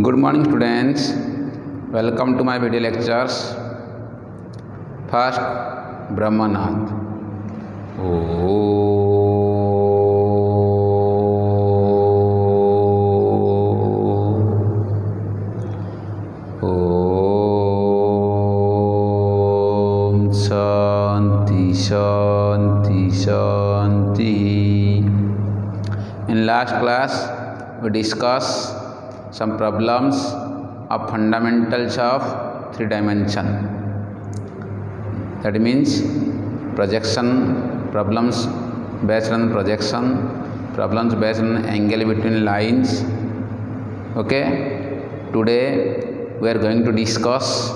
Good morning students, welcome to my video lectures. First Brahmanath. Om Shanti Shanti Shanti. In last class we discussed some problems of fundamentals of three dimension. That means projection, problems based on projection, problems based on angle between lines. Okay, today we are going to discuss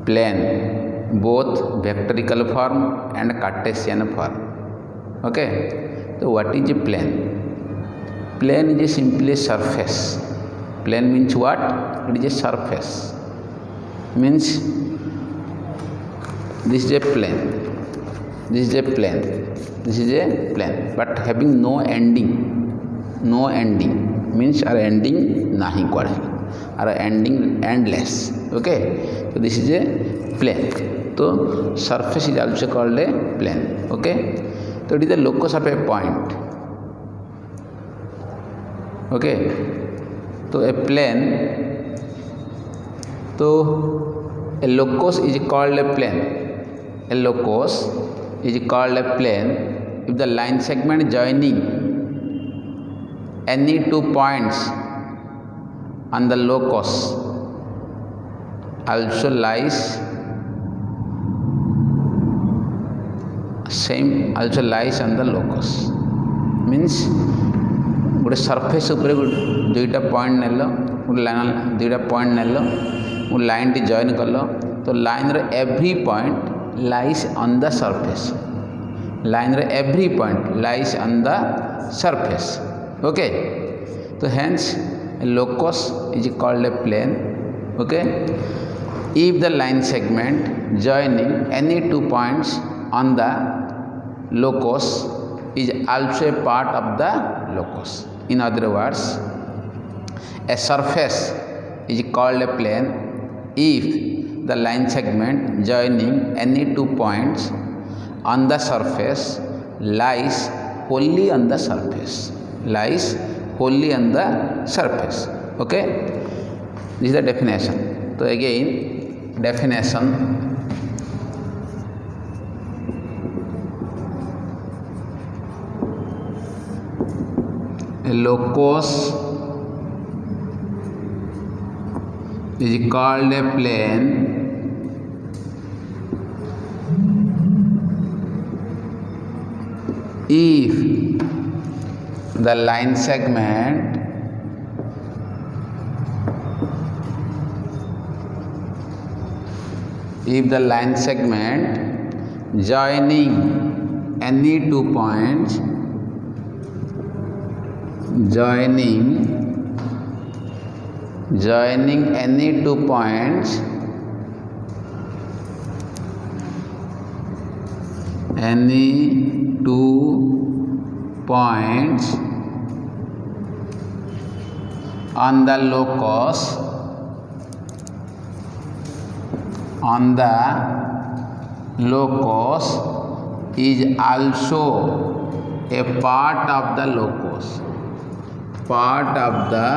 plane, both vectorical form and Cartesian form. Okay, so what is a plane? Plane is simply a surface. Plane means what? It is a surface. Means this is a plane. This is a plane. This is a plane. But having no ending. No ending. Means our ending nahi kuade. Our ending endless. Okay. So this is a plane. So surface is also called a plane. Okay. So it is the locus of a point. Okay, so a plane, so a locus is called a plane. A locus is called a plane if the line segment joining any 2 points on the locus also lies on the locus. Means गोटे surface उपरे दुईटा point नेल दुईटा point नेल line टी join कल तो line रे every point lies on the surface. Line रे every point lies on the surface. Okay, तो hence locus is called a plane. Okay, if the line segment joining any 2 points on the locus is also a part of the locus. In other words, a surface is called a plane if the line segment joining any 2 points on the surface lies wholly on the surface. Lies wholly on the surface. Okay, this is the definition. So again, definition. A locus is called a plane if the line segment joining any 2 points joining any 2 points on the locus is also a part of the locus. Part of the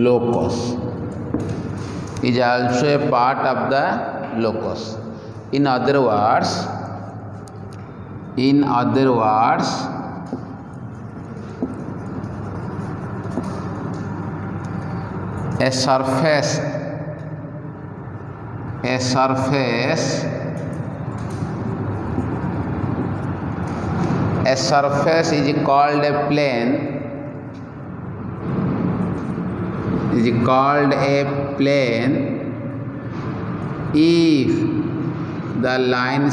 locus is also a part of the locus. In other words, a surface is called a plane. Is called a plane if the line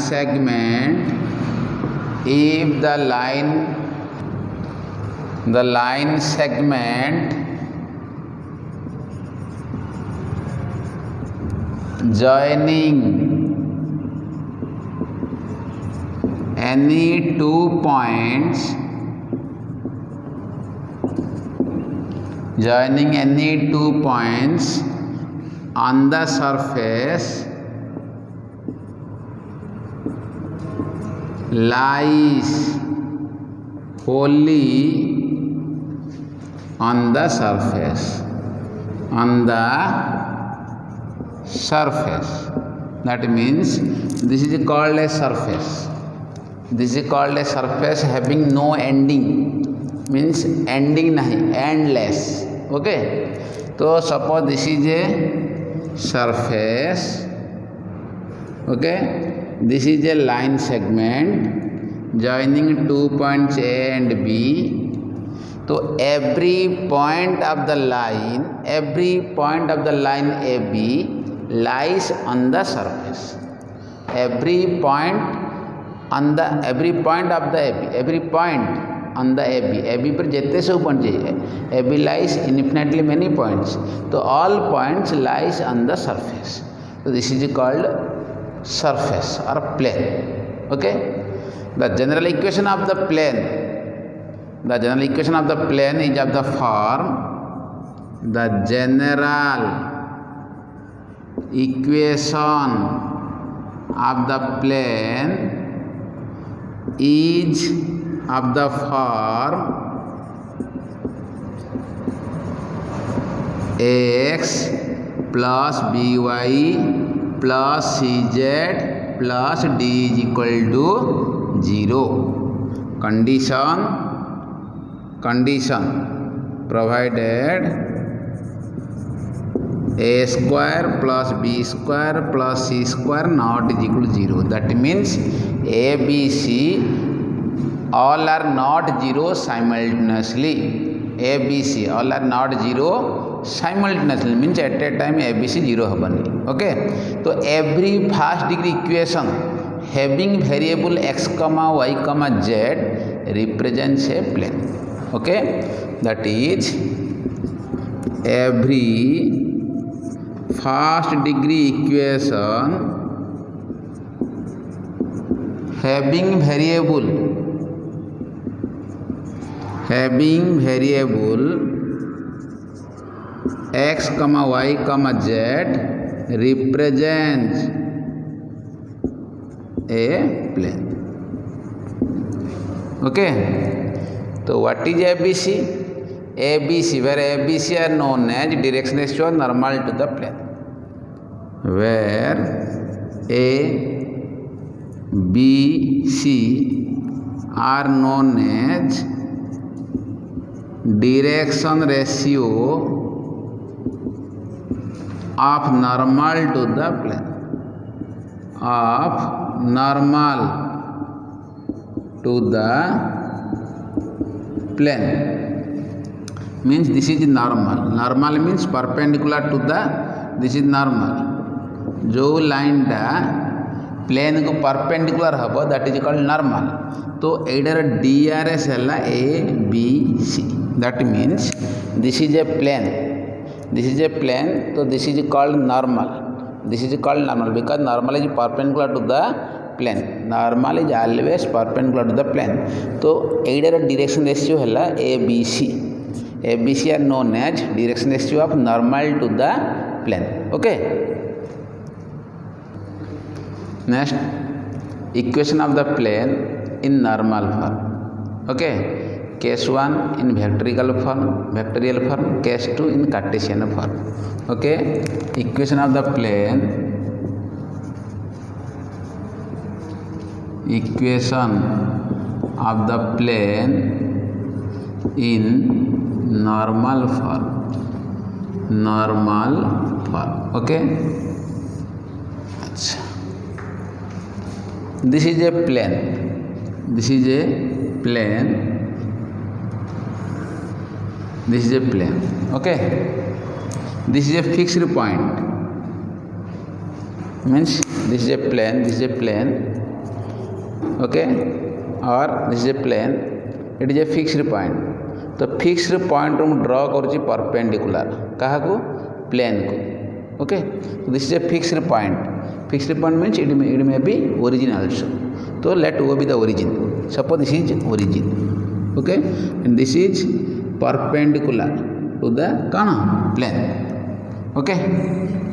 segment joining any 2 points joining any 2 points on the surface lies wholly on the surface. That means this is called a surface. This is called a surface having no ending, means ending nahi, endless. Okay, so suppose this is a surface. Okay, this is a line segment joining 2 points A and B. So every point of the line AB lies on the surface. Every point on the AB पर जितने सब point चाहिए, AB lies infinitely many points. So all points lies on the surface. So this is called surface or plane. Okay. The general equation of the plane is of the form, the general equation of the plane is of the form x plus by plus cz plus d is equal to 0. Condition provided a square plus b square plus c square not is equal to 0. That means a, b, c all are not 0 simultaneously. A, B, C all are not 0 simultaneously, means at a time A, B, C 0 habani. Okay, so every first degree equation having variable x, y, z represents a plane. Okay, that is every first degree equation having variable x, y, z represents a plane. Okay, so what is ABC? ABC, where ABC are known as direction ratio normal to the plane, where A, B, C are known as direction ratio of normal to the plane, means this is normal means perpendicular to the, this is normal. जो line टा plane को perpendicular हम that is called normal. तो एटार DRS है A B C. That means this is a plane, तो this is called normal. Because normal is perpendicular to the plane. Normal is always perpendicular to the plane. तो एटार direction ratio है A B C. ABC are known as direction ratio of normal to the plane. Okay. Next, equation of the plane in normal form. Okay. Case 1 in vectorial form, case 2 in Cartesian form. Okay. Equation of the plane. Equation of the plane in normal form. Okay. This is a plane. Okay. This is a fixed point. Means this is a plane. Okay. Or this is a plane. It is a fixed point. तो fixed point रू ड्र करुच्ची perpendicular क्या plane को. Okay, this is a fixed point means it may be origin also. तो let O be the origin. Suppose this is origin. Okay, and this is perpendicular. to the plane. Okay,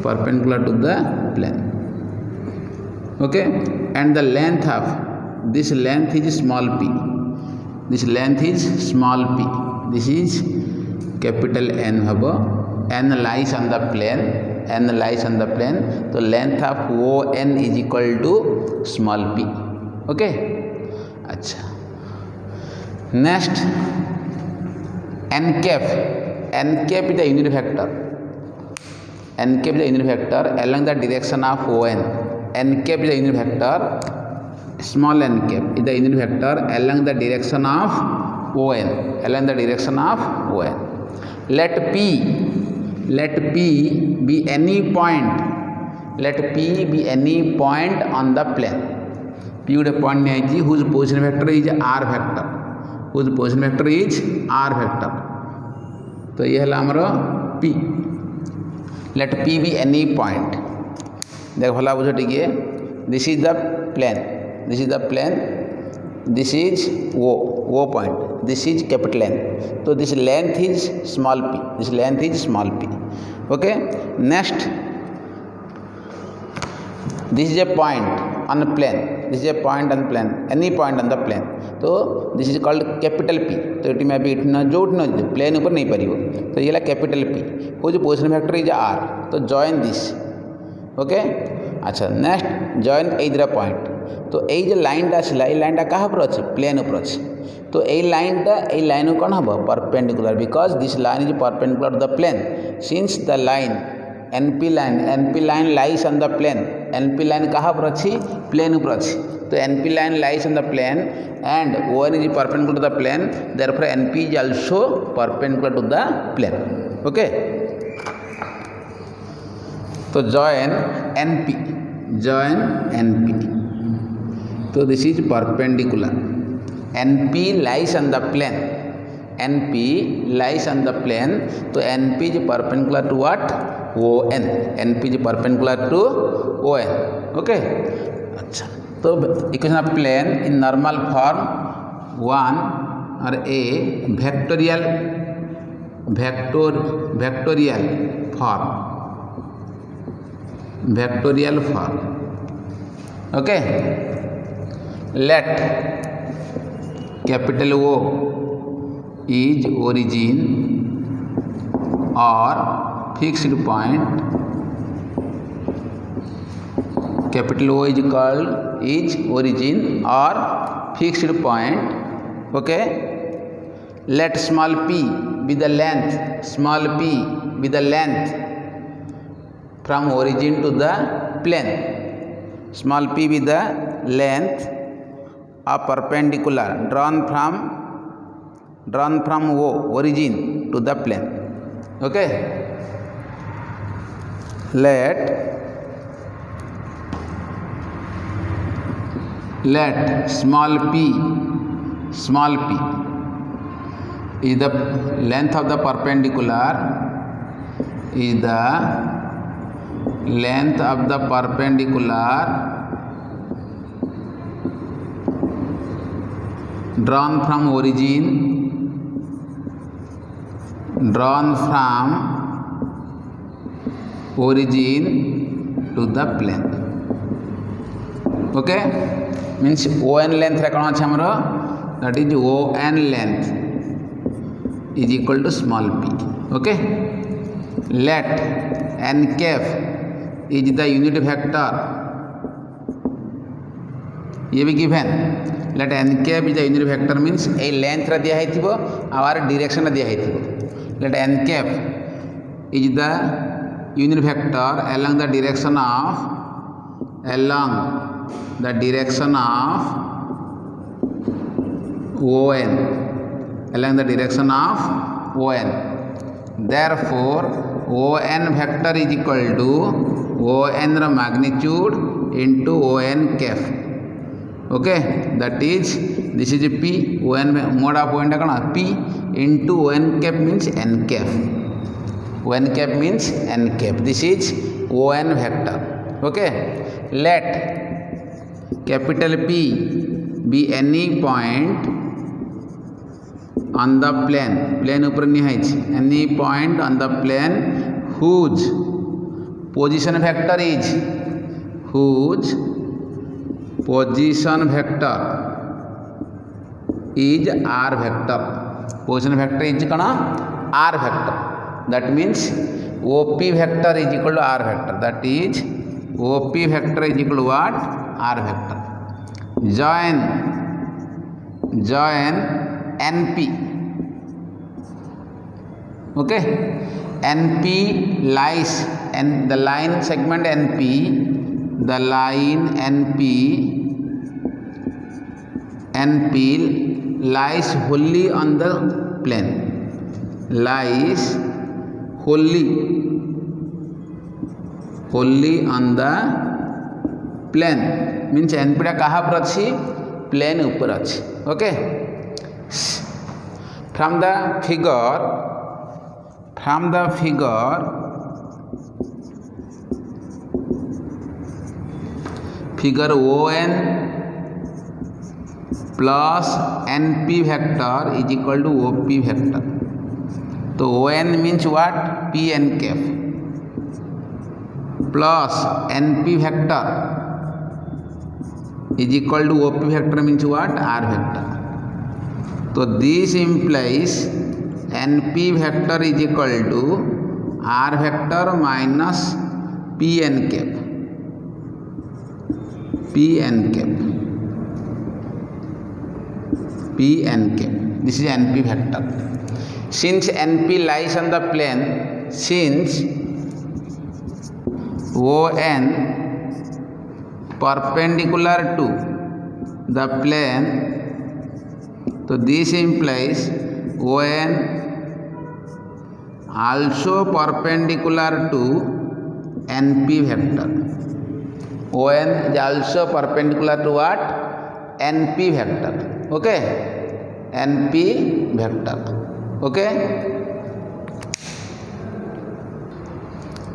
perpendicular to the plane. Okay, and the length of this length is small p. This length is small p. This is capital N habo. N lies on the plane. N lies on the plane. So length of ON is equal to small p. Okay. Acha. Next, n cap. N cap is the unit vector. N cap is the unit vector along the direction of ON. N cap is the unit vector. Small n cap is the unit vector along the direction of ON. Along the direction of ON. Let P be any point. Let P be any point on the plane. P would a point whose position vector is R vector. Whose position vector is R vector. So ये है हमारा P. Let P be any point. देखो भला बुझो ठीक है. This is the plane. This is the plane. This is O point. This is capital N. So this length is small p. This length is small p. Okay. Next, this is a point on the plane. This is a point on the plane. Any point on the plane. So this is called capital P. So it may be plane ऊपर नहीं परियो. So ये ला capital P. whose position vector is R. So join this. Okay. अच्छा. Next, join either point. तो ये जो line टा कहाँ पर अच्छे प्लेन ऊपर अच्छे. तो ये लाइन कौन हम perpendicular because this line is perpendicular to the plane. Since the line NP line lies on the plane. NP line कहाँ पर अच्छी प्लेन ऊपर अच्छी. तो NP line lies on the plane and ON is perpendicular to the plane. Therefore NP is also perpendicular to the plane. Okay. तो join NP. So this is perpendicular. NP lies on the plane. NP lies on the plane. So NP is perpendicular to what? ON. NP is perpendicular to ON. Okay. अच्छा. तो equation of plane in normal form 1 or a vectorial form. Okay. Let capital O is origin or fixed point. Capital O is origin or fixed point. Okay. Let small p be the length from origin to the plane. Small p be the length of perpendicular drawn from origin to the plane. Okay. Let small p is the length of the perpendicular drawn from origin to the plane. Okay. Means ON length रे कौन अच्छा हमारा that is ON length is equal to small p. Okay. Let n cap is the unit vector. ये भी given. Let n cap is the unit vector means a length रा दिया है Thibaut और direction रा दिया है Thibaut. Let n cap is the unit vector along the direction of ON. Along the direction of ON. Therefore, ON vector is equal to ON magnitude into ON cap. Okay, that is this is P. ON mode of point P into ON cap means n cap. ON cap means n cap. This is ON vector. Okay. Let capital P be any point on the plane ऊपर निहाइछ any point on the plane whose position vector is whose position vector is r vector. Position vector is kana r vector. That means OP vector is equal to r vector. That is OP vector is equal to what? R vector. Join NP. Okay, NP lies and the line segment NP, the line NP lies wholly on the plane, lies wholly on the plane means NP टा कहाँ पर अच्छी plane ऊपर अच्छी. Okay, from the figure ON plus NP vector is equal to OP vector. So ON means what? P n cap plus NP vector is equal to OP vector means what? R vector. So this implies NP vector is equal to R vector minus P n cap. This is NP vector. Since NP lies on the plane, since ON perpendicular to the plane, so this implies ON also perpendicular to NP vector. ON is also perpendicular to what? NP vector. Okay, NP vector. Okay,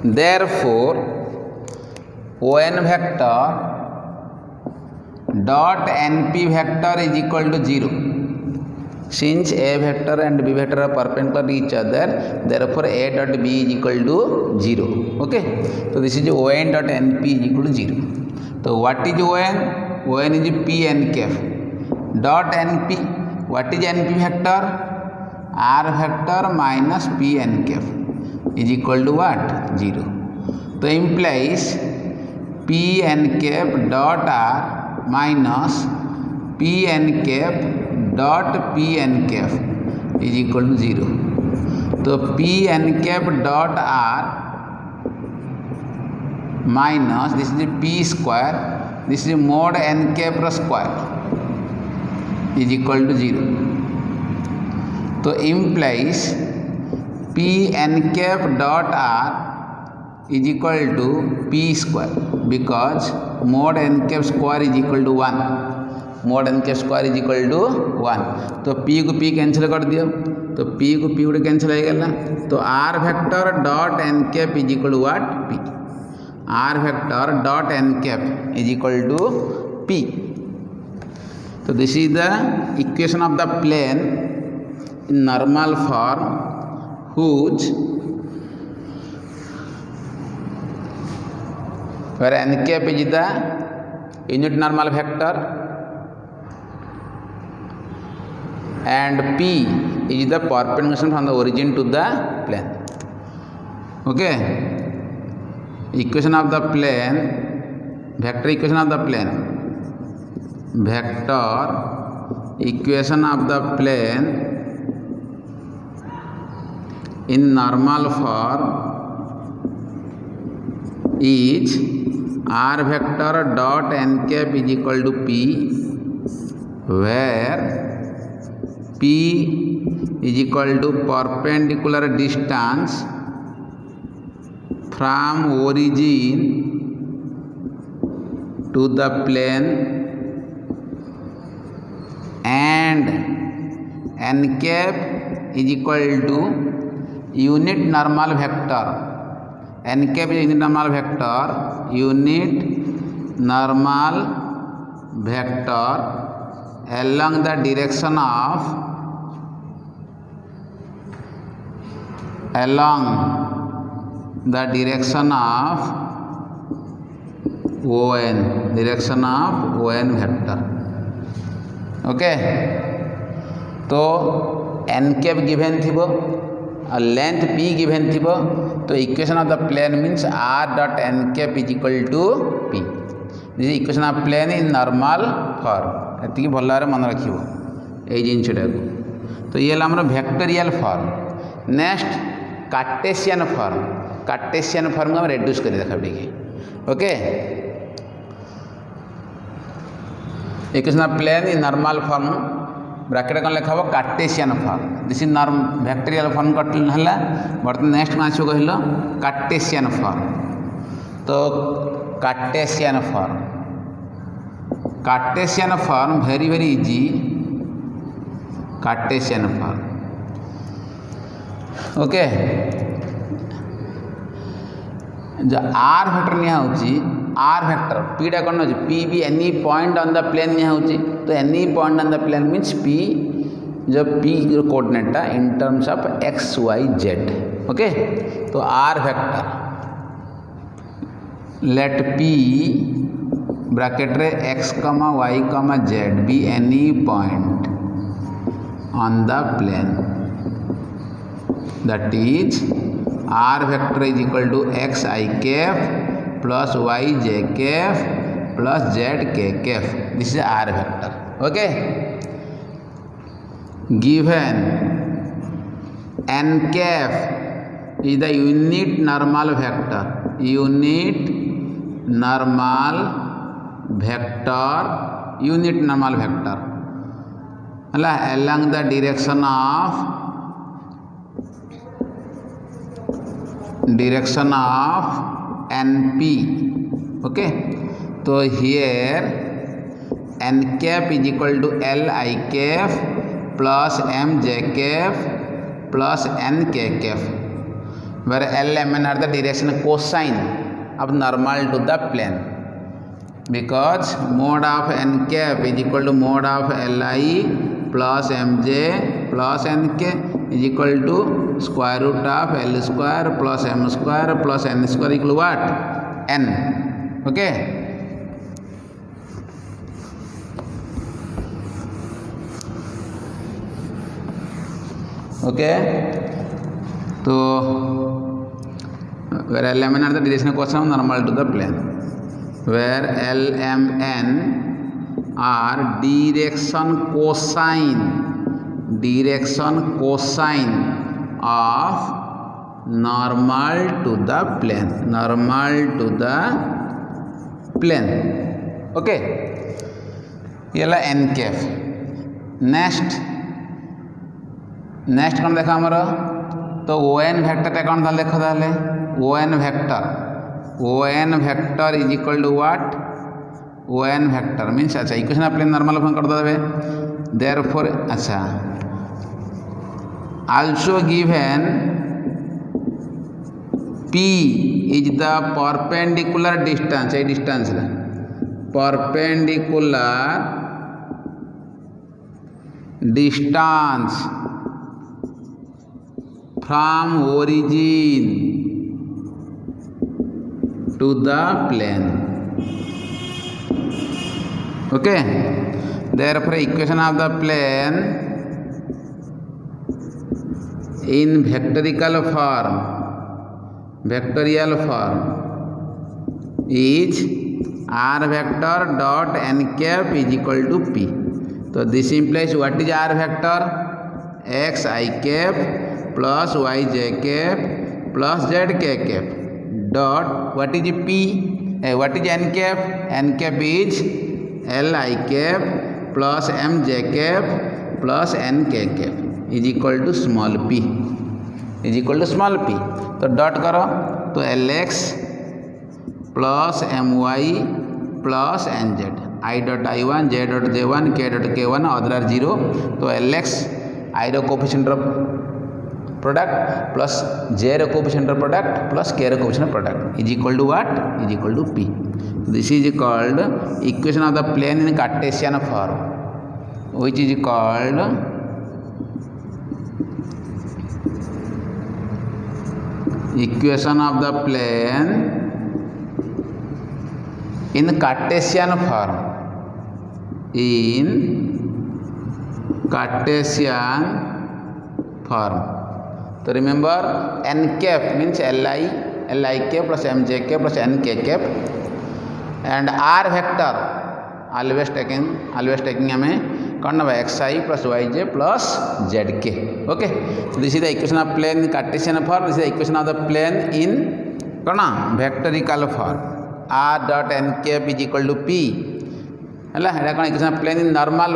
therefore ON vector dot NP vector is equal to 0. Since A vector and B vector are perpendicular to each other, therefore A dot B is equal to 0. Okay, so this is ON dot NP is equal to 0. So what is ON? ON is P n cap dot NP. What is NP vector? R vector minus P n cap is equal to what? 0. So implies P n cap dot R minus P n cap dot P n cap is equal to 0. So P n cap dot R minus this is P square, this is mod n cap square is equal to 0. So implies P n cap dot R is equal to P square because mod n cap square is equal to 1. Mod n cap square is equal to 1. तो P को P cancel कर दियो, तो P को P उड़े cancel हो गया. तो R vector dot n cap is equal to what? P. R vector dot n cap is equal to P. So this is the equation of the plane in normal form whose where n cap is the unit normal vector and P is the perpendicular from the origin to the plane. Okay, equation of the plane, vector equation of the plane, vector equation of the plane in normal form is R vector dot n cap is equal to P, where P is equal to perpendicular distance from origin to the plane and n cap is equal to unit normal vector. N cap is unit normal vector, along the direction of along the direction of ON vector. Okay, तो n cap given थी length p given थी तो equation of the plane means r dot n cap is equal to p. This equation of plane in normal form एति भल भाव मन रखिबो ए जिनसटा को. तो ये हमर vectorial form. Next cartesian form को हम रेड्यूस कर देखा देखिए. Okay, equation of plane in normal form bracket कौन लिखा cartesian form. This is norm vectorial form है. बर्तमान नेक्स्ट कौन आसो कहल कार्टेशियन फॉर्म. तो cartesian form very very easy. Cartesian form. Okay, जो आर वेक्टर निया होची आर वेक्टर पी टा कौन होची पी भी any point on the plane निया होची. तो any point on the plane means P जो P coordinate in terms of X Y Z. Okay, तो R vector let P bracket रे X comma Y comma Z be any point on the plane. That is R vector is equal to X I cap plus Y J cap plus Z K cap. This is R vector. Okay, given n Kaif is the unit normal vector along the direction of np. okay, so here n cap is equal to l I cap plus m j cap plus n k cap, where l m n are the direction cosine of normal to the plane, because mode of n cap is equal to mode of l I plus m j plus n k is equal to square root of l square plus m square plus n square equal to what? n. okay, okay, so where l m n are the direction cosine normal to the plane, where l m n are direction cosine of normal to the plane. okay, ये ला n Kaif. Next कौन देखा हमारा, तो ओ N vector कौन था देखो ताले O N vector is equal to what, O N vector means अच्छा इक्वेशन आप प्लेन नॉर्मल फॉर्म कर देबे. देयरफॉर अच्छा also given P is the perpendicular distance, ये डिस्टेंस है perpendicular distance from origin to the plane. okay, therefore equation of the plane in vectorial form is r vector dot n cap is equal to p. so this implies what is r vector, x I cap plus y j cap plus z k cap dot what is p, what is n cap, n cap is l I cap plus m j cap plus n k cap is equal to small p. तो dot करो तो lx plus my plus nz i dot i1 j dot j1 k dot k1 other are 0. तो lx i रो coefficient of product plus j रो coefficient of product plus k रो coefficient of product is equal to what, is equal to p. This is called equation of the plane in cartesian form, which is called equation of the plane in Cartesian form. In Cartesian form. So remember, n cap means li k plus mj k plus n k cap, and r vector always taking हमें कौन ना xi plus yj plus zk. Okay, so this is the equation of plane in Cartesian form. This is the equation of the plane in कौन ना vectorical form. r dot n cap is equal to p है कौन equation plane in normal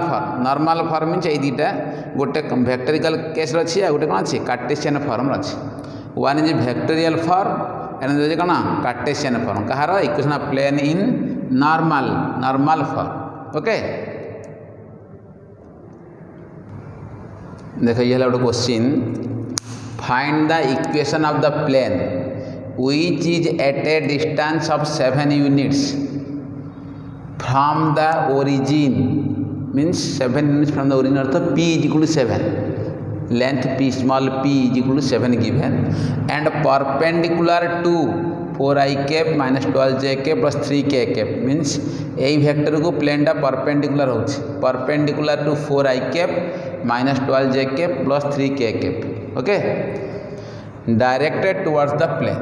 form mean यही दुटा गोटे vectorial case अच्छी गोटे कौन अच्छी कार्टेशियन फॉर्म अच्छी. One is vectorial form and कौन कार्टेशियन फॉर्म कहार equation of plane in normal form. Okay देखो ये गोटे question. Find the equation of the plane which is at a distance of 7 units from the origin, means 7 units from the origin, अर्थात p is equal to 7, length p small p is equal to 7 given, and perpendicular to 4i cap minus 12j cap plus 3k cap, means यही vector को plane टा perpendicular होची perpendicular to 4i cap minus 12j cap plus 3k cap. Okay, directed towards the plane.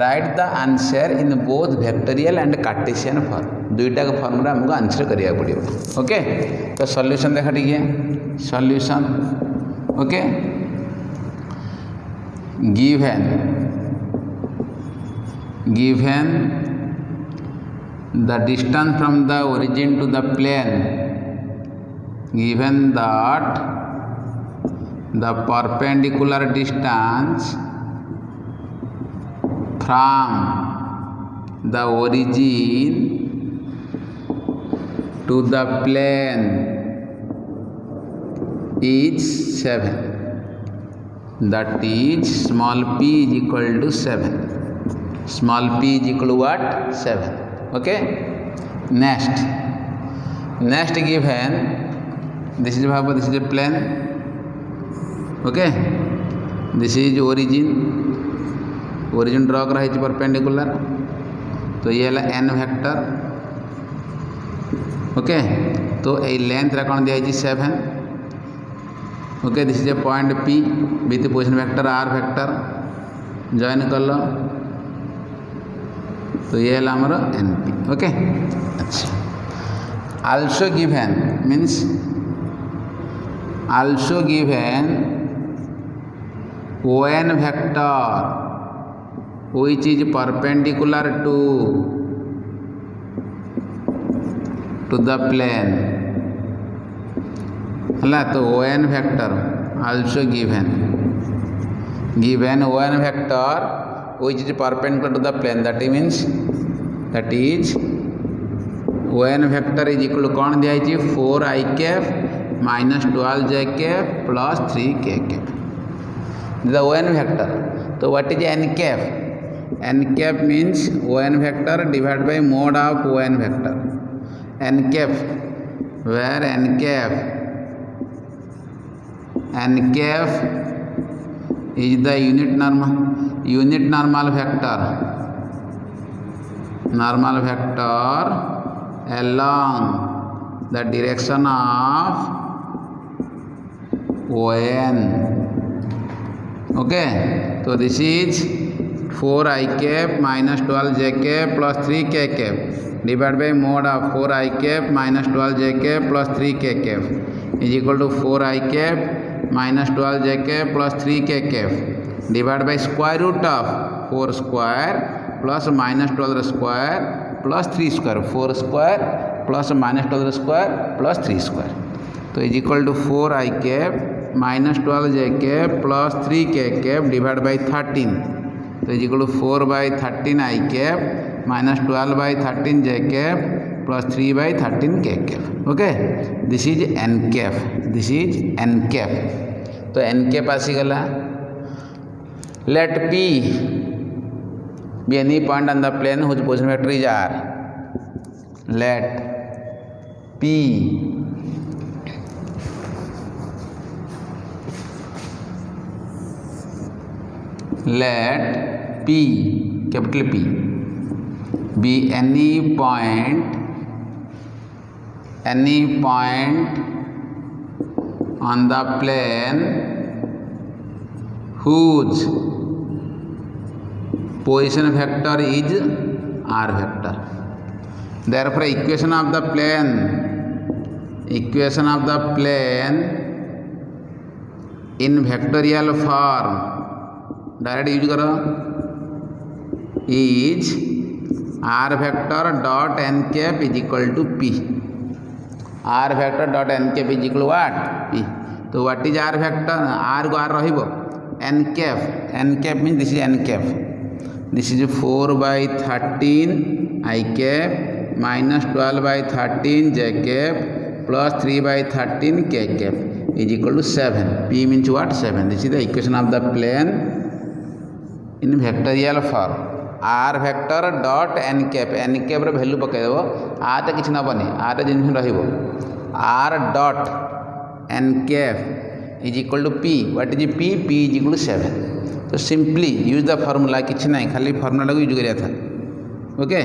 Right the answer in both vectorial and cartesian form. दुईटा form हमको answer करिया पड़ो. Okay, तो solution देखा टिके solution. Okay, given the distance from the origin to the plane, given that the perpendicular distance from the origin to the plane is 7, that is small p is equal to 7. Small p is equal to what? 7. Okay, next given this is a plane. Okay, this is origin draw कराई perpendicular. तो ये है n vector. Okay, तो ये length कौन दिखाई 7. Okay, this is a point p with position vector r vector join कल. तो ये है आमर np. ओके, अच्छा. Also given means also given on vector which is perpendicular to the plane. है तो on vector also given on vector which is perpendicular to the plane, that is on vector is equal to कौन दिया 4i cap minus 12j cap plus 3k cap. the on vector. तो what is n cap? n cap means on vector divided by mode of on vector. n cap, where n cap is the unit normal vector along the direction of on. Okay, so this is 4i cap minus 12j cap plus 3k cap divided by mode of 4i cap minus 12j cap plus 3k cap is equal to 4i cap minus 12j cap plus 3k cap divided by square root of 4 square plus minus 12 square plus 3 square. 4 square plus minus 12 square plus 3 square. So is equal to 4i cap minus 12j cap plus 3k cap divided by 13. So is equal to 4 by 13i cap minus 12 by 13j cap plus 3 by 13k cap. Okay, this is n cap. तो n cap आसीगला. Let p be any point on the plane whose position vector is r. Let p let P, capital P, be any point on the plane whose position vector is r vector. Therefore equation of the plane in vectorial form direct use करो is r vector dot n cap is equal to p. r vector dot n cap is equal to what? P. So what is r vector? r को r रहिबो n cap means this is n cap. This is 4 by 13 I cap minus 12 by 13 j cap plus 3 by 13 k cap is equal to 7. P means what? 7. This is the equation of the plane in vectorial form. r vector dot n cap ର value ପକେଇ ଦେବ r ତ କିଛି ନବନି r ର ଜିନିଷ ରହିବ r dot n cap is equal to p. What is p? P is equal to 7. So simply use the formula, किसी नहीं खाली फॉर्मूला को यूज करिया था. ओके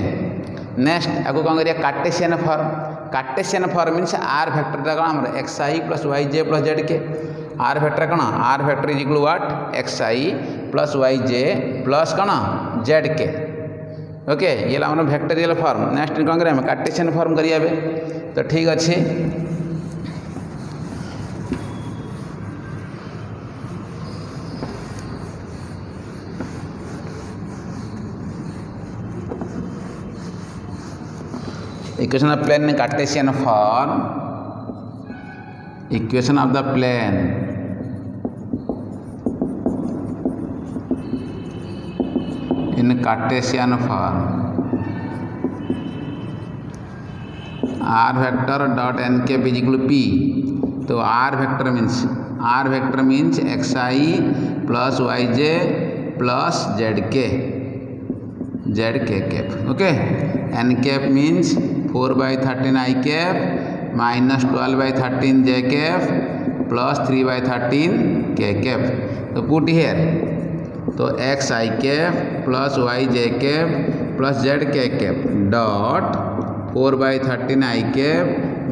नेक्स्ट आगो कौन करिया cartesian form means r vector कौन आम x i plus Y j plus Z k. R vector कौन? R vector is equal what? X i plus Y j plus कौन जेड के. ओके ये आम vectorial form. Next कौन करें Cartesian form करिया तो ठीक अच्छे. Equation of plane in Cartesian form. Equation of the plane in Cartesian form. R vector dot n cap is equal to p. So R vector means xi plus yj plus zk cap. Okay. n cap means 4 by 13 I cap minus 12 by 13 j cap plus 3 by 13 k cap. So put here. So x I cap plus y j cap plus z k cap dot 4 by 13 I cap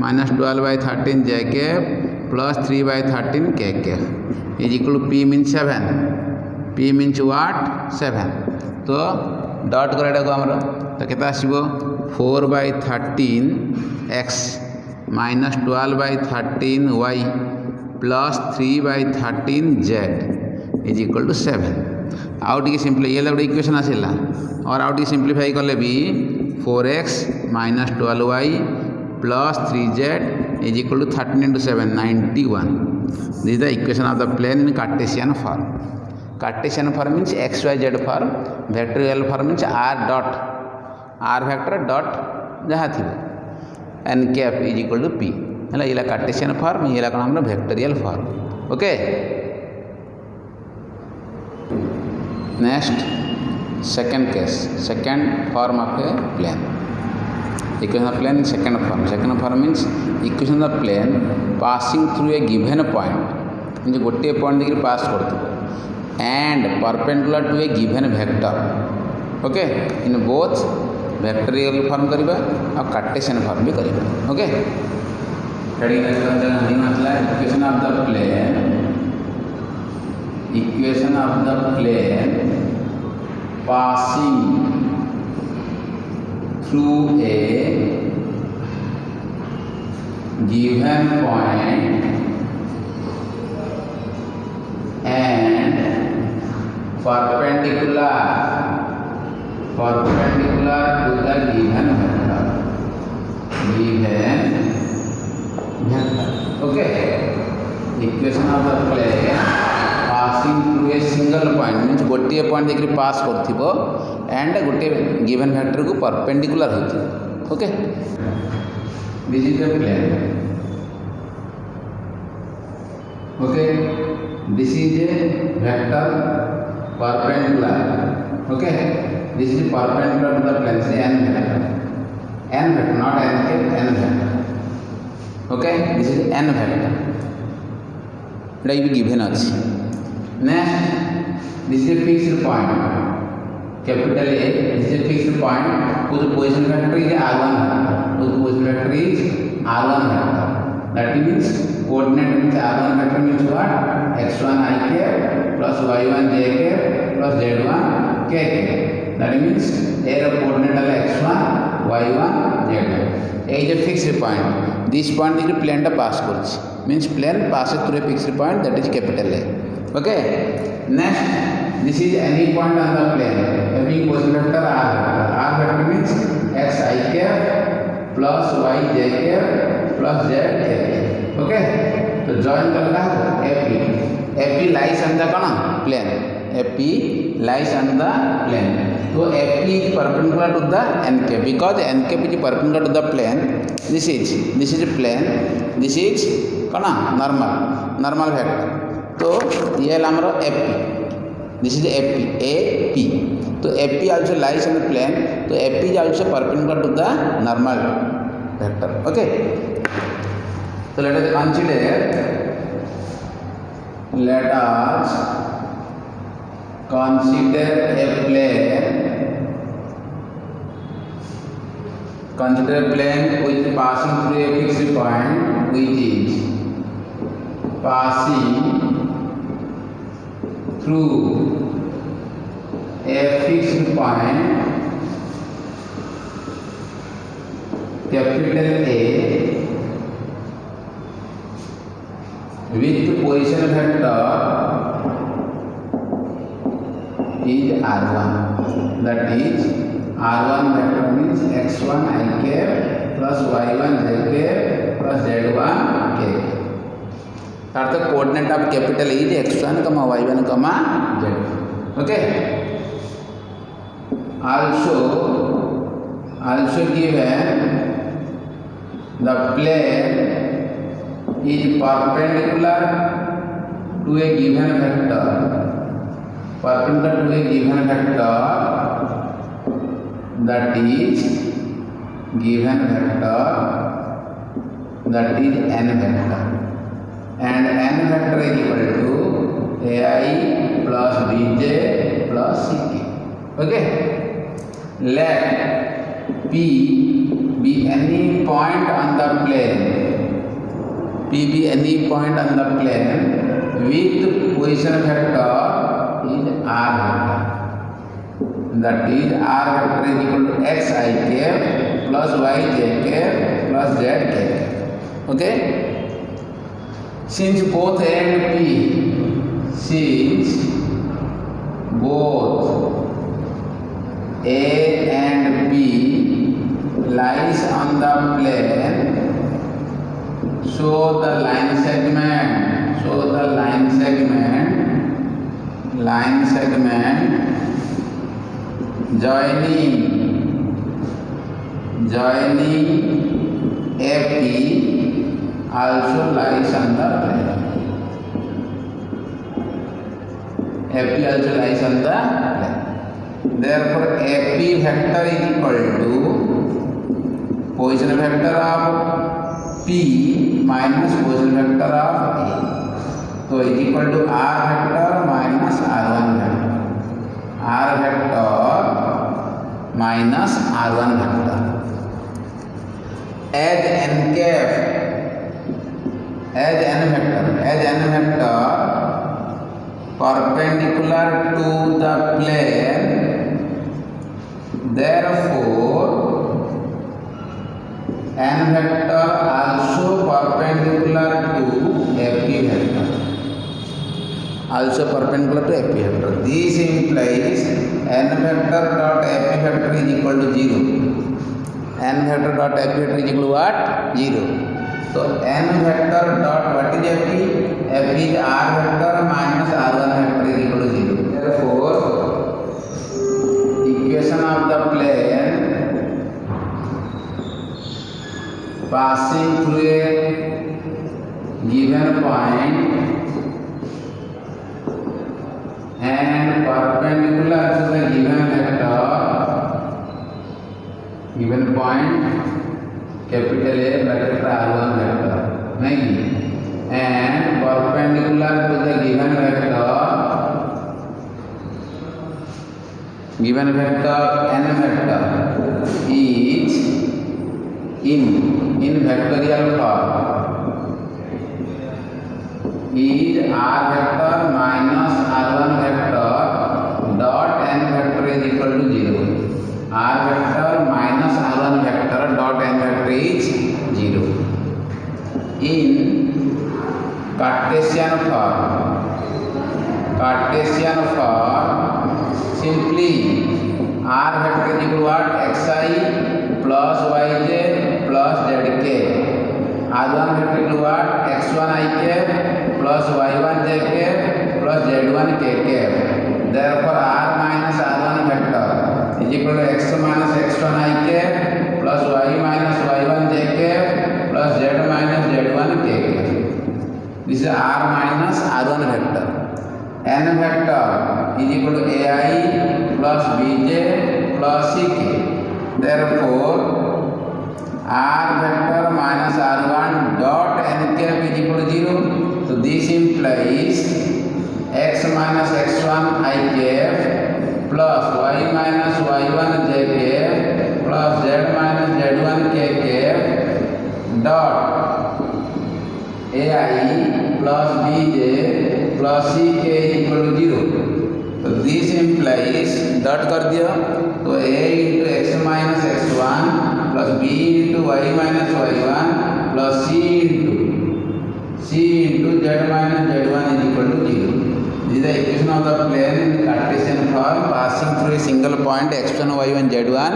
minus 12 by 13 j cap plus 3 by 13 k cap is equal to p means 7. P means what? 7. So dot करेगा को हमरो तो कितना आसीबो 4 by 13 x minus 12 by 13 y plus 3 by 13 z is equal to 7. Out की simply ये लगे equation आसिला और out की सिंप्लीफाई कले भी 4x minus 12y plus 3z is equal to 13 into 7 91. This is the equation of the plane in Cartesian form. Cartesian form means xyz form. Vectorial form means r vector dot जहाँ थी n cap is equal to p. है ना ये Cartesian form ये लगा हम लोग vectorial form. Okay next second case, second form of a plane. Equation of plane second form. Second form means equation of plane passing through a given point. means गोटे point देखिए पास करते and perpendicular to a given vector. Okay, in both vectorial form करिबा और Cartesian form भी करिबा. Okay, ready equation of the plane. Equation of the plane passing through a given point and perpendicular to the given vector. Okay, equation of the plane passing through a single point means गोटे point देखिए पास करथिबो and गोटे given vector को perpendicular होती. Okay this is the plane. Okay this is a vector perpendicular. Okay this is perpendicular to the plane से n vector not n cap n vector. Okay this is n vector एटा भी given अछि. Next, this is a fixed point. capital A, this is a fixed point whose position vector is r1 vector, whose position vector is r1 vector. That means coordinate means r1 vector means what? x1 I cap plus y1 j cap plus z1 k cap. That means A coordinate x1 y1 z1. A is a fixed point. This point is plane to pass course, means plane passes through a fixed point, that is capital A. Okay. Next, this is any point on the plane having position vector r vector. R vector means x I cap plus y j cap plus z k cap. Okay. So join करना है AP. AP lies on the plane. AP lies on the plane. So AP is perpendicular to the n cap, because n cap is perpendicular to the plane. This is plane. This is normal vector. तो ये हमारा AP. This is AP. AP. So AP also lies on the plane. So AP is also perpendicular to the normal vector. Okay. So let us consider a plane. Consider a plane which is passing through a fixed point, which is passing through a fixed point capital A with position vector is r1. That is r1 vector means x1 I cap plus y1 j cap plus z1 k. अर्थात coordinate of capital is x1, y1, z. Okay. Also given the plane is perpendicular to a given vector. Perpendicular to a given vector, that is given vector, that is n vector. And n vector is equal to ai plus bj plus ck. Okay. Let p be any point on the plane. P be any point on the plane with position vector is r vector. That is r vector is equal to x I cap plus y j cap plus z k. Okay. Since both A and B lies on the plane, show the line segment joining AP also lies on the plane. AP also lies on the plane. Therefore, AP vector is equal to position vector of P minus position vector of A. So it is equal to R vector minus R1 vector. R vector minus R1 vector. As n vector perpendicular to the plane, therefore n vector also perpendicular to AP vector. This implies n vector dot AP vector is equal to 0. N vector dot AP vector is equal to what? 0. So n vector dot what is AP? AP is R vector minus R1 vector is equal to 0. Therefore, equation of the plane passing through a given point and perpendicular to the given vector, given point capital A bracket R1 vector, and perpendicular to the given given vector n vector is in vectorial form is r vector minus r1 vector dot n vector is equal to 0. R vector minus r1 vector dot n vector is 0. In Cartesian form simply r vector is equal to what? Xi plus yj plus zk. r1 vector is equal to what? x1 ik plus y1 jk plus z1 kk. Therefore r minus r1 vector is equal to x minus x1 ik plus y minus y1 jk plus z minus z1 kk. This is r minus r1 vector. N vector is equal to ai plus bj plus ck. Therefore r vector minus r1 dot n cap is equal to 0. So this implies x minus x1 I cap plus y minus y1 j cap plus z minus z1 k cap dot ai plus bj plus ck is equal to 0. So this implies dot कर दिया तो a into x minus x1 plus b into y minus y1 plus c into z minus z1 is equal to 0. This is the equation of the plane in Cartesian form passing through a single point x1 y1 z1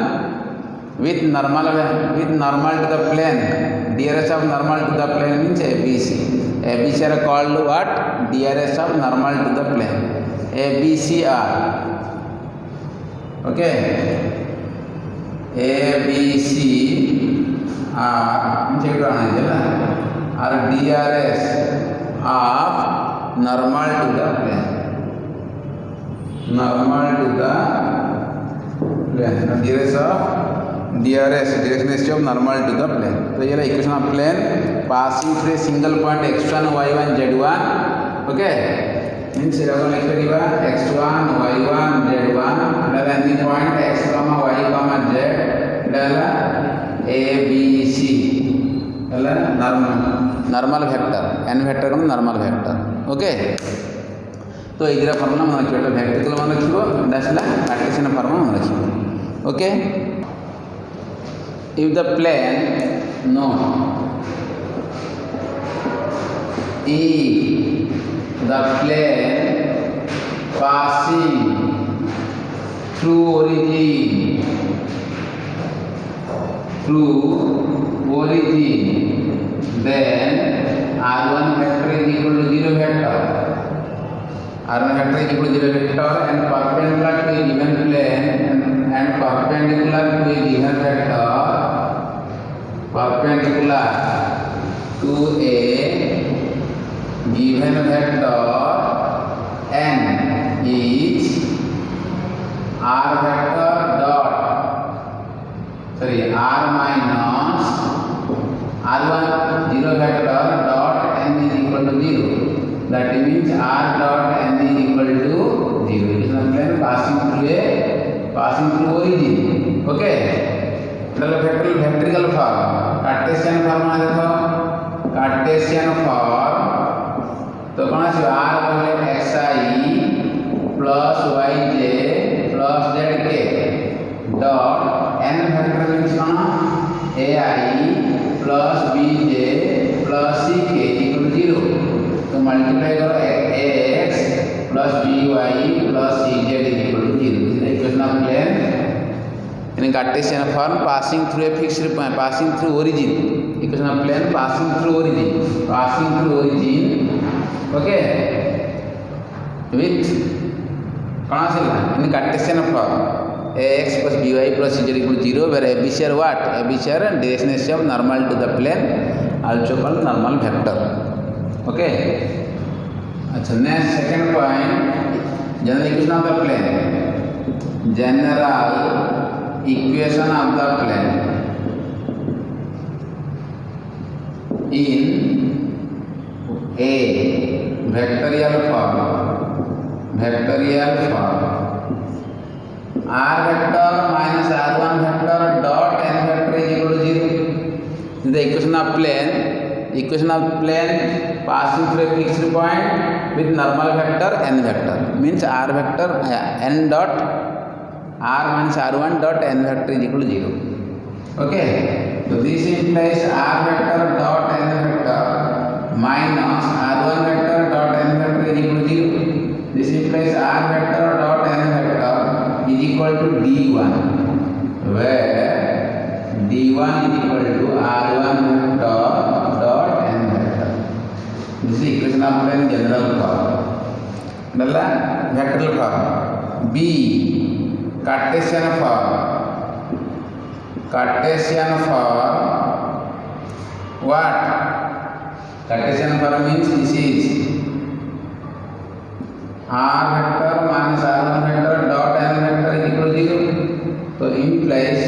with normal to the plane. DRS of normal to the plane means ABC. ABC are called what? DRS of normal to the plane. ABC are okay. ABC are DRS of normal to the plane. DRS direction of normal to the plane. So here equation of plane passing through a single point x1 y1 z1. Okay, means x1 y1 z1 any point x comma y comma z a b c normal vector n vector normal vector. Okay, तो इधर formula मन रखियो vector मन रखियो dasla Cartesian formula मन रखियो. Okay, if the plane if the plane passing through origin then r1 vector is equal to 0 vector. R1 vector is equal to 0 vector and perpendicular to a given plane and perpendicular to a given vector, perpendicular to a given vector n is r vector dot r minus r1 0 vector dot n is equal to 0. That means r dot n is equal to 0. It is a plane passing through origin. Okay, vectorial form. Cartesian form तो कौन सी r पहले xi plus yj plus zk dot n vector means कौन ai plus bj plus ck equal to 0. तो multiply करो ax plus by plus cz is equal to 0. This is the equation of plane in Cartesian form passing through a fixed point, passing through origin. Equation of plane passing through origin. Okay, with in Cartesian form ax plus by plus cz equal to 0, where abc are what? Abc are direction of normal to the plane, also called normal vector. Okay, next second point, general equation of the plane. General equation of the plane in a vectorial form r vector minus r1 vector dot n vector is equal to 0. This is the equation of plane. Equation of plane passing through a fixed point with normal vector n vector means r vector n dot r minus r1 dot n vector is equal to 0. Okay, so this implies r vector dot n vector minus r1 vector dot n vector is equal to 0. This implies r vector dot n vector is equal to d1, where d1 is equal to r1 vector dot n vector. This is equation of plane general form. Dalla vectorial form. B Cartesian form. Cartesian form. What? Cartesian form means this is r vector minus r1 vector dot n vector is equal to 0. So implies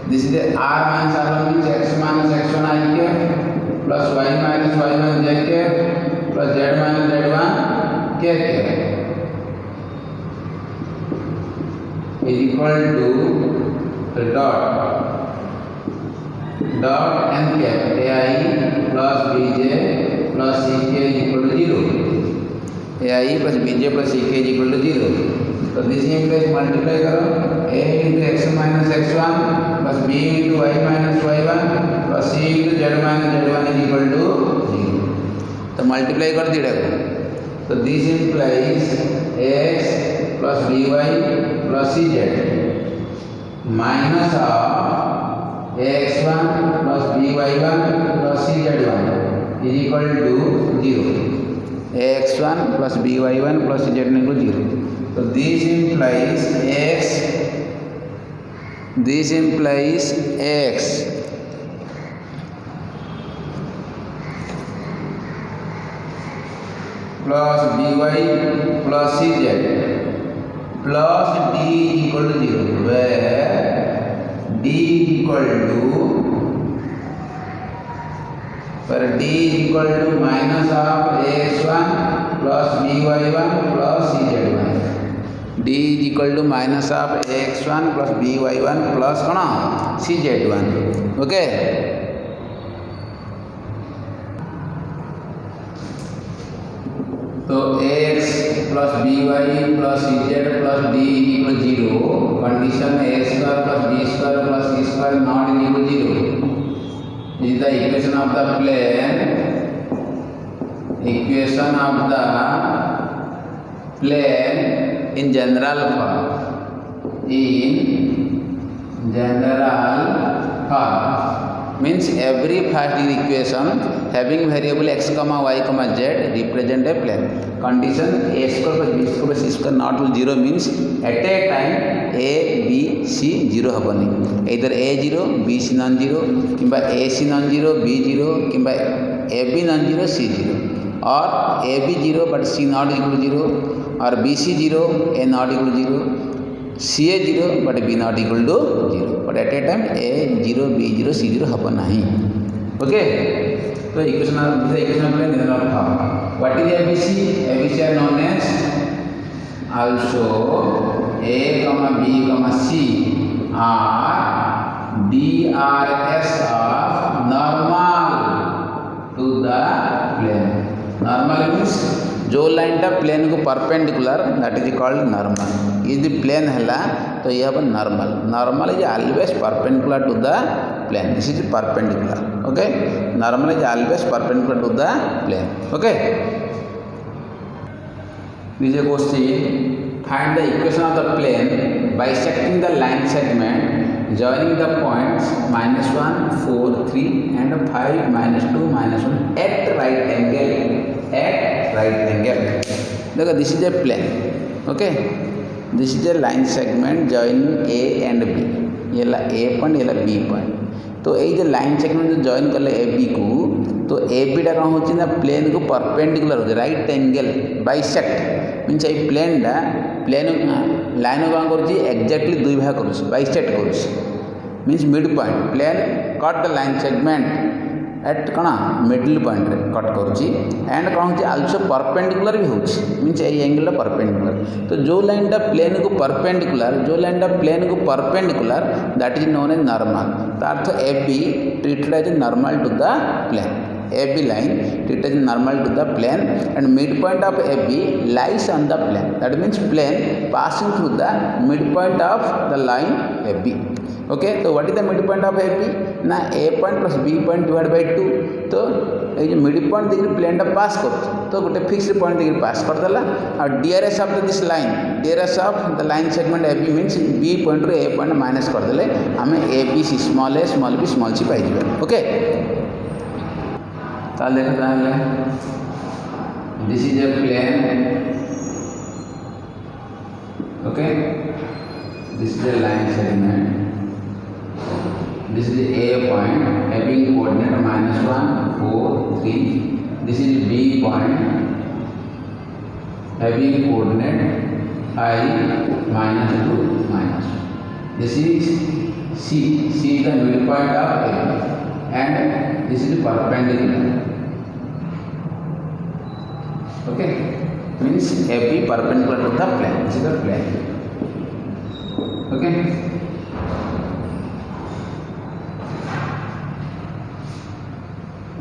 this is the r minus r1 means x minus x1 I k plus y minus y1 j k plus z minus z1 k k is equal to the dot n cap ai plus bj plus ck is equal to 0. ai plus bj plus ck is equal to 0. So this implies multiply karo a into x minus x1 plus b into y minus y1 plus c into z minus z1 is equal to 0. So multiply kar dida ko. So this implies x plus by plus cz minus of ax1 plus by1 plus cz1 is equal to 0. ax1 plus by1 plus cz1 is equal to 0. So this implies x plus by plus cz plus d equal to 0, where d equal to minus of ax1 plus by1 plus cz1. d is equal to minus of ax1 plus by1 plus kona cz1. Okay. So x plus by plus cz plus d is equal to 0. Condition a square plus b square plus c square not is equal to 0. This is the equation of the plane. Equation of the plane in general form. Means every first degree equation having variable x comma y comma z represent a plane. Condition a square plus b square plus c square not equal to 0 means at a time a b c 0 habani. Either a 0 b c non 0 kimba a c non 0 b 0 kimba a b non 0 c 0 or a b 0 but c not equal to 0 or b c 0 a not equal to 0 c a 0 but b not equal to 0 but at a time a 0 b 0 c 0 happen nahi. Okay, so equation of plane is not form. What is abc? Abc are known as also a comma b comma c are drs of normal to the plane. Normal means जो line टा plane को perpendicular that is called normal. यदि plane है तो यह हम normal is always perpendicular to the plane. This is perpendicular. Okay, normal is always perpendicular to the plane. Okay, this is a question. Find the equation of the plane bisecting the line segment joining the points -1 4 3 and 5 -2 -1 at right angle. देखो this is a plane. Okay, this is a line segment joining a and b. ये ला a point, ये ला b point. तो ये जो line segment जो join कर ले A B को, तो ए बी टा कौन होची ना प्लेन को परपेंडिकुलर हो राइट एंगल बाइसेक्ट मीन्स ये प्लेन लाइन कौन करुच्ची एक्जाक्टली दुई भाग करुच्ची बाइसेक्ट करुच्ची means mid point. Plane cut the line segment at कौन मिडिल पॉइंट रे कट करुच्ची एंड कौन हो आल्सो परपेंडिकुलर भी होची मीन्स ए एंगल परपेंडिकुलर तो जो लाइन टा प्लेन को परपेंडिकुलर जो लाइन टा प्लेन को perpendicular that is known as normal तो अर्थ A B treated as normal to the plane AB line treated as normal to the plane and midpoint of AB lies on the plane. That means plane passing through the midpoint of the line AB. Okay, so what is the midpoint of AB? ना A point plus B point divided by 2. तो ये जो midpoint देखिए plane टा pass कर तो गोटे fixed point देखिए pass कर देला और DRS of this line DRS of the line segment AB means B point ରୁ A point minus कर देले हमें ABC small a small c pi जिबे. Okay. ताल देखो ताले this is a plane okay this is a line segment this is a point having coordinate -1 4 3 this is b point having coordinate -2 this is c is the mid point of a and this is perpendicular. Okay, means AB perpendicular to the plane. This is the plane. Okay.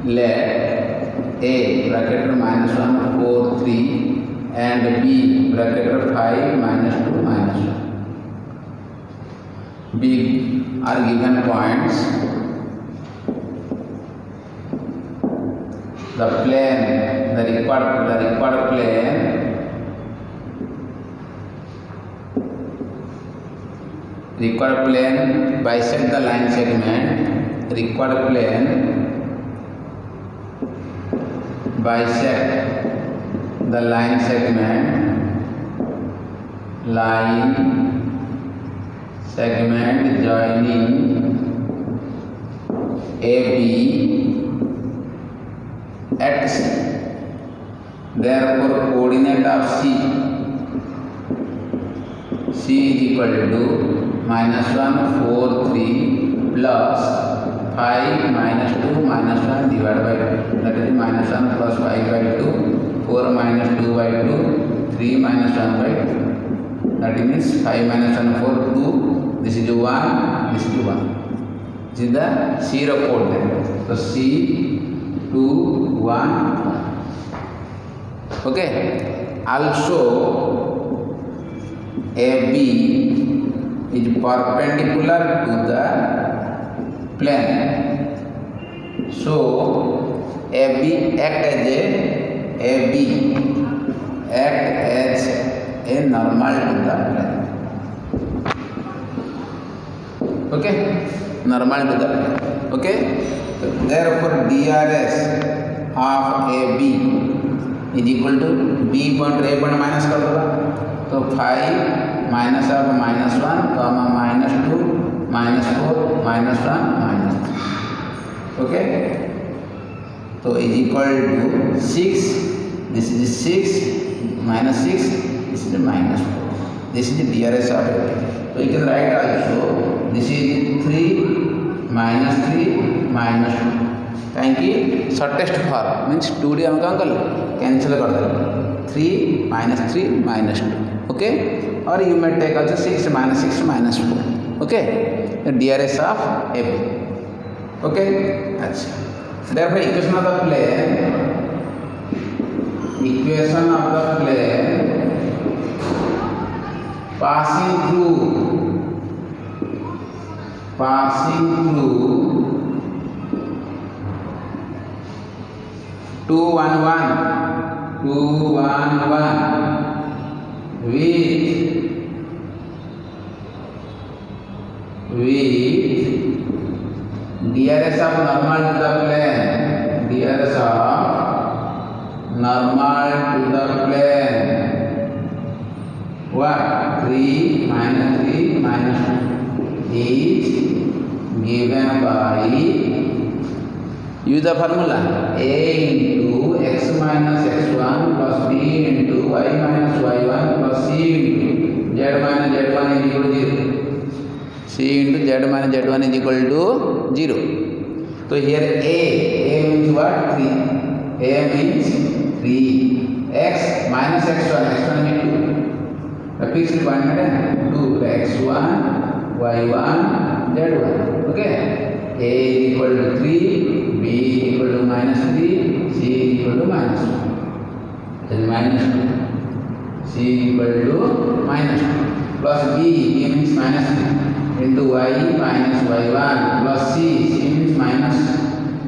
Let A bracket -1 4 3 and B bracket 5 -2 -1 B are given points. The plane, the required plane bisect the line segment. Required plane bisect the line segment. Line segment joining AB at C. Therefore, coordinate of C is equal to -1 4 3 plus 5 -2 -1 divided by 2. That is -1 plus 5 by 2, 4 minus 2 by 2, 3 minus 1 by 2. That means 5 minus 1 4 2. This is 1. This is 1. This is the C coordinate. So C 2 1 okay also AB is perpendicular to the plane so AB act as a normal to the plane okay normal to the plane okay therefore DRS of AB is equal to B point A point minus कर दो तो 5 minus of -1 comma -2 -4 -1 -3 okay तो is equal to 6 this is 6 minus 6 this is -4 this is the DRS of AB so you can write also this is 3 -3 -2 कहीं shortest form means 2D हम कौन कर cancel कर दे 3 -3 -2 ओके और you may take also 6 -6 -4 okay DRS of AB okay अच्छा therefore equation of the plane passing through 2 1 1 with DRS of normal to the plane DRS of normal to the plane what 3 -2 is given by use the formula a into x minus x1 plus b into y minus y1 plus c into z minus z1 is equal to 0 c into z minus z1 is equal to 0 so here a means what? 3. A means 3. X minus x1. x1 means 2. The fixed point is 2. x1, y1, z1. Okay. A is equal to 3, B is equal to minus 3, C is equal to minus 2. Then minus 2. C is equal to minus 2. Plus B means minus 3 into y minus y1 plus C means minus,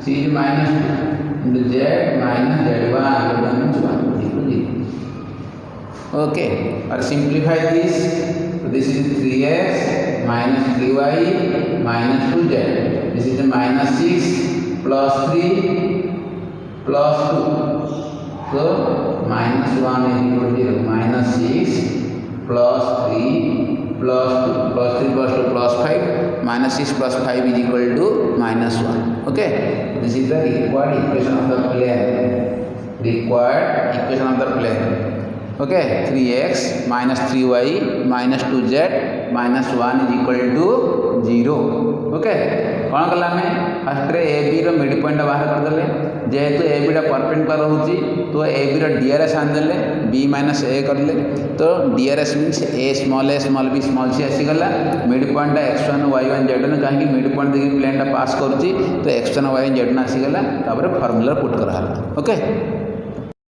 C is minus 2 into z minus z1 means 1 equal to 0. Okay, or simplify this. So this is 3x minus 3y minus 2z. This is the minus 6 plus 3 plus 2. So minus 1 is equal to 0. Minus 6 plus 3 plus 2 plus 3 plus 2 plus 5. Minus 6 plus 5 is equal to minus 1. Okay. This is the required equation of the plane. Required equation of the plane. Okay. 3x minus 3y minus 2z minus 1 is equal to 0. Okay. कौन कला में first रे a b रो mid point बाहर कर देले जेहेतु A B टा परपेंडिकुलर होची तो ए बी रो डीआरएस आन देले बी माइनस ए करले तो डीआरएस मींस ए स्मॉल बी स्मॉल सी आसी गला mid point x1 y1 z1 काहे मिड पॉइंट देखि प्लेन टा पास करूची तो x1 y1 z1 आसी गला तापर फार्मूला पुट करा हला ओके।